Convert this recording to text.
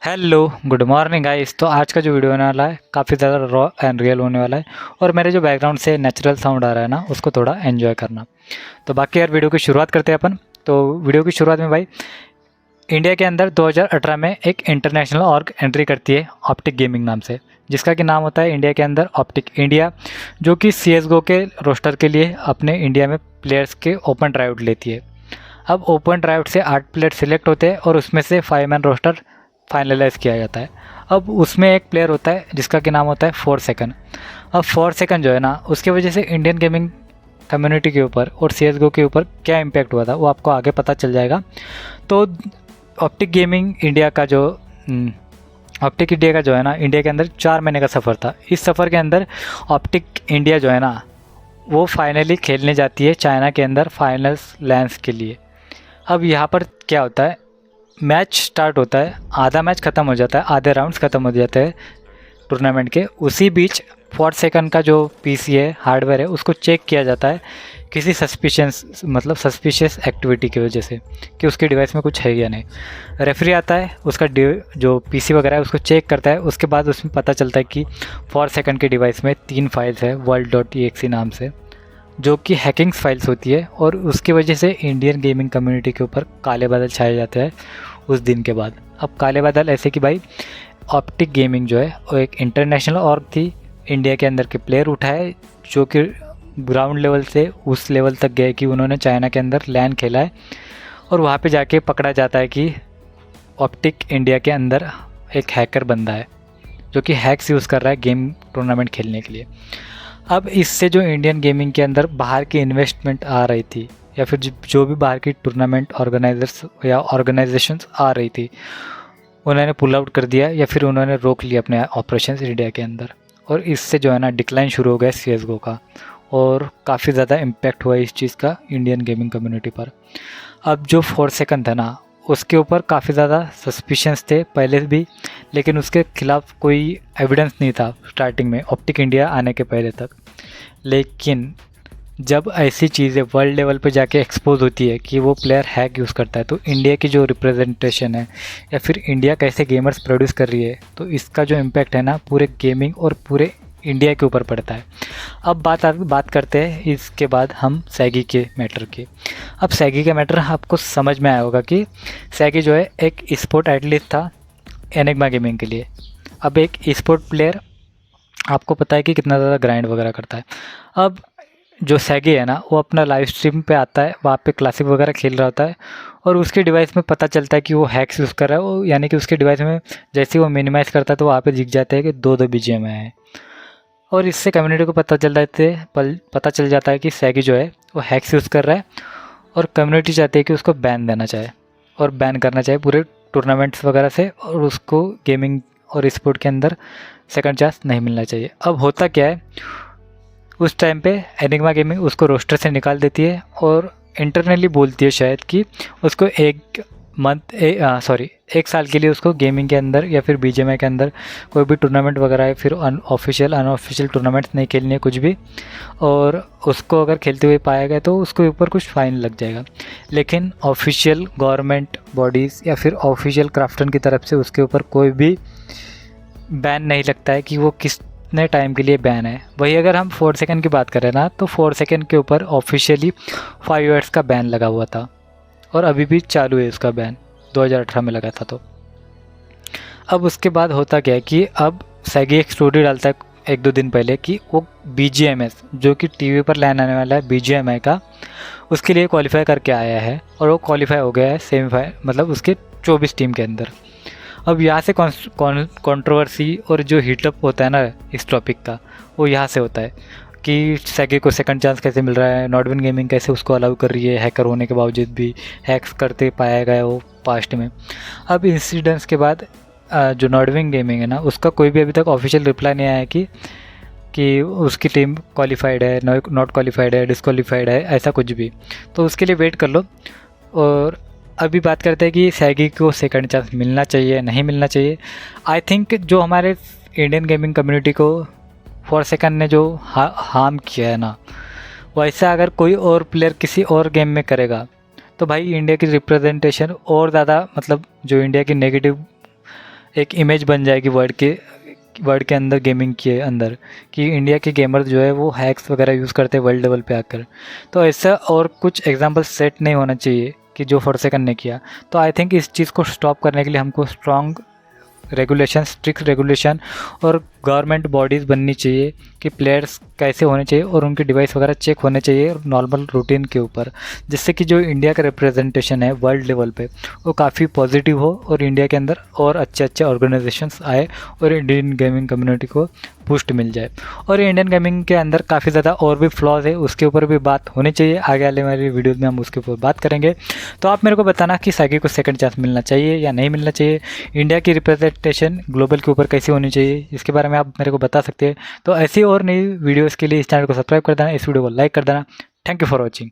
Hello, good morning guys. तो आज का जो वीडियो होने वाला है काफ़ी ज़्यादा रॉ एंड रियल होने वाला है और मेरे जो बैकग्राउंड से नेचुरल साउंड आ रहा है ना, उसको थोड़ा एन्जॉय करना। तो बाकी यार वीडियो की शुरुआत करते हैं अपन। तो वीडियो की शुरुआत में भाई, इंडिया के अंदर 2018 में एक इंटरनेशनल ऑर्ग एंट्री करती है ऑप्टिक गेमिंग नाम से, जिसका कि नाम होता है इंडिया के अंदर ऑप्टिक इंडिया, जो कि CSGO के रोस्टर के लिए अपने इंडिया में प्लेयर्स के ओपन ट्रायआउट लेती है। अब ओपन ट्रायआउट से 8 प्लेयर सिलेक्ट होते हैं और उसमें से 5 मैन रोस्टर फाइनलाइज किया जाता है। अब उसमें एक प्लेयर होता है जिसका कि नाम होता है 4 सेकंड। अब 4 सेकंड जो है ना, उसकी वजह से इंडियन गेमिंग कम्युनिटी के ऊपर और CSGO के ऊपर क्या इम्पैक्ट हुआ था वो आपको आगे पता चल जाएगा। तो ऑप्टिक गेमिंग इंडिया का जो ऑप्टिक इंडिया का जो है ना, इंडिया के अंदर 4 महीने का सफ़र था। इस सफ़र के अंदर ऑप्टिक इंडिया जो है ना, वो फाइनली खेलने जाती है चाइना के अंदर फाइनल्स लैंस के लिए। अब यहाँ पर क्या होता है, मैच स्टार्ट होता है, आधा मैच ख़त्म हो जाता है, आधे राउंड्स ख़त्म हो जाते हैं टूर्नामेंट के। उसी बीच 4 सेकंड का जो PC है, हार्डवेयर है, उसको चेक किया जाता है किसी सस्पिशियस एक्टिविटी की वजह से कि उसके डिवाइस में कुछ है या नहीं। रेफरी आता है, उसका जो PC वगैरह है उसको चेक करता है। उसके बाद उसमें पता चलता है कि 4 सेकंड के डिवाइस में 3 फाइल्स है world.exe नाम से, जो कि हैकिंग्स फाइल्स होती है। और उसकी वजह से इंडियन गेमिंग कम्युनिटी के ऊपर काले बादल छाए जाते हैं उस दिन के बाद। अब काले बादल ऐसे कि भाई, ऑप्टिक गेमिंग जो है वो एक इंटरनेशनल ऑर्ग थी, इंडिया के अंदर के प्लेयर उठाए जो कि ग्राउंड लेवल से उस लेवल तक गए कि उन्होंने चाइना के अंदर लैन खेला है। और वहाँ पे जाके पकड़ा जाता है कि ऑप्टिक इंडिया के अंदर एक हैकर बंदा है जो कि हैक्स यूज़ कर रहा है गेम टूर्नामेंट खेलने के लिए। अब इससे जो इंडियन गेमिंग के अंदर बाहर की इन्वेस्टमेंट आ रही थी, या फिर जो भी बाहर की टूर्नामेंट ऑर्गेनाइजर्स या ऑर्गेनाइजेशंस आ रही थी, उन्होंने पुल आउट कर दिया या फिर उन्होंने रोक लिया अपने ऑपरेशंस इंडिया के अंदर। और इससे जो है ना, डिक्लाइन शुरू हो गया CSGO का और काफ़ी ज़्यादा इम्पैक्ट हुआ इस चीज़ का इंडियन गेमिंग कम्युनिटी पर। अब जो 4 सेकंड था ना, उसके ऊपर काफ़ी ज़्यादा सस्पिशंस थे पहले भी, लेकिन उसके खिलाफ कोई एविडेंस नहीं था स्टार्टिंग में, ऑप्टिक इंडिया आने के पहले तक। लेकिन जब ऐसी चीज़ें वर्ल्ड लेवल पे जाके एक्सपोज होती है कि वो प्लेयर हैक यूज़ करता है, तो इंडिया की जो रिप्रेजेंटेशन है या फिर इंडिया कैसे गेमर्स प्रोड्यूस कर रही है, तो इसका जो इम्पैक्ट है ना, पूरे गेमिंग और पूरे इंडिया के ऊपर पड़ता है। अब बात करते हैं इसके बाद हम सैगी के मैटर की। अब सैगी का मैटर आपको समझ में आया होगा कि सैगी जो है एक स्पोर्ट एटलीस्ट था एनिग्मा गेमिंग के लिए। अब एक स्पोर्ट प्लेयर आपको पता है कि कितना ज़्यादा ग्राइंड वगैरह करता है। अब जो सैगी है ना, वो अपना लाइव स्ट्रीम पे आता है, वहाँ पे क्लासिक वगैरह खेल रहा होता है और उसके डिवाइस में पता चलता है कि वो हैक्स यूज़ कर रहा है। वो यानी कि उसके डिवाइस में जैसे ही वो मिनिमाइज़ करता है तो वहाँ पे दिख जाता है कि 2-2 BGM है। और इससे कम्युनिटी को पता चल जाता है कि सैगी जो है वो हैक्स यूज़ कर रहा है और कम्युनिटी चाहती है कि उसको बैन देना चाहे और बैन करना चाहिए पूरे टूर्नामेंट्स वगैरह से, और उसको गेमिंग और स्पोर्ट के अंदर सेकंड चांस नहीं मिलना चाहिए। अब होता क्या है, उस टाइम पे एनिग्मा गेमिंग उसको रोस्टर से निकाल देती है और इंटरनली बोलती है शायद कि उसको एक साल के लिए उसको गेमिंग के अंदर या फिर BGMI के अंदर कोई भी टूर्नामेंट वगैरह है, फिर अनऑफिशियल टूर्नामेंट्स नहीं खेलनी है कुछ भी, और उसको अगर खेलते हुए पाया गया तो उसके ऊपर कुछ फ़ाइन लग जाएगा। लेकिन ऑफिशियल गवर्नमेंट बॉडीज़ या फिर ऑफिशियल क्राफ्टन की तरफ से उसके ऊपर कोई भी बैन नहीं लगता है कि वो कितने टाइम के लिए बैन है। वही अगर हम 4 सेकंड की बात करें ना, तो 4 सेकंड के ऊपर ऑफिशियली 5 इयर्स का बैन लगा हुआ था और अभी भी चालू है उसका बैन, 2018 में लगा था। तो अब उसके बाद होता क्या है कि अब सैगी एक स्टोरी डालता है 1-2 दिन पहले कि वो BGMS, जो कि टीवी पर लैन आने वाला है BGMI का, उसके लिए क्वालिफाई करके आया है और वो क्वालिफाई हो गया है सेमीफाइनल, मतलब उसके 24 टीम के अंदर। अब यहाँ से कंट्रोवर्सी और जो हीटअप होता है ना इस टॉपिक का, वो यहाँ से होता है कि सैगी को सेकंड चांस कैसे मिल रहा है, नॉर्डविन गेमिंग कैसे उसको अलाउ कर रही है हैकर होने के बावजूद भी, हैक्स करते पाया गया वो पास्ट में। अब इंसिडेंट्स के बाद जो नॉर्डविन गेमिंग है ना, उसका कोई भी अभी तक ऑफिशियल रिप्लाई नहीं आया कि उसकी टीम क्वालिफाइड है, नॉट क्वालिफाइड है, डिसक्वालीफाइड है, ऐसा कुछ भी। तो उसके लिए वेट कर लो। और अभी बात करते हैं कि सैगी को सेकंड चांस मिलना चाहिए नहीं मिलना चाहिए। आई थिंक जो हमारे इंडियन गेमिंग कम्युनिटी को 4 सेकंड ने जो हार्म किया है ना, वैसा अगर कोई और प्लेयर किसी और गेम में करेगा तो भाई इंडिया की रिप्रेजेंटेशन और ज़्यादा, मतलब जो इंडिया की नेगेटिव एक इमेज बन जाएगी वर्ल्ड के अंदर, गेमिंग के अंदर, कि इंडिया के गेमर जो है वो हैक्स वगैरह यूज़ करते हैं वर्ल्ड लेवल पे आकर। तो ऐसा और कुछ एग्जांपल सेट नहीं होना चाहिए कि जो फॉरसेकन ने किया। तो आई थिंक इस चीज़ को स्टॉप करने के लिए हमको स्ट्रॉन्ग रेगुलेशन, स्ट्रिक्ट रेगुलेशन और गवर्नमेंट बॉडीज़ बननी चाहिए कि प्लेयर्स कैसे होने चाहिए और उनके डिवाइस वगैरह चेक होने चाहिए नॉर्मल रूटीन के ऊपर, जिससे कि जो इंडिया का रिप्रेजेंटेशन है वर्ल्ड लेवल पे वो काफ़ी पॉजिटिव हो और इंडिया के अंदर और अच्छे अच्छे ऑर्गेनाइजेशंस आए और इंडियन गेमिंग कम्युनिटी को बूस्ट मिल जाए। और इंडियन गेमिंग के अंदर काफ़ी ज़्यादा और भी फ्लॉज है, उसके ऊपर भी बात होनी चाहिए। आगे वाले हमारी वीडियोज़ में हम उसके ऊपर बात करेंगे। तो आप मेरे को बताना कि सागी को सेकंड चांस मिलना चाहिए या नहीं मिलना चाहिए, इंडिया की रिप्रेजेंटेशन ग्लोबल के ऊपर कैसी होनी चाहिए, इसके बारे में आप मेरे को बता सकते हैं। तो ऐसी और नई वीडियोज़ के लिए इस चैनल को सब्सक्राइब कर देना, इस वीडियो को लाइक कर देना। Thank you for watching.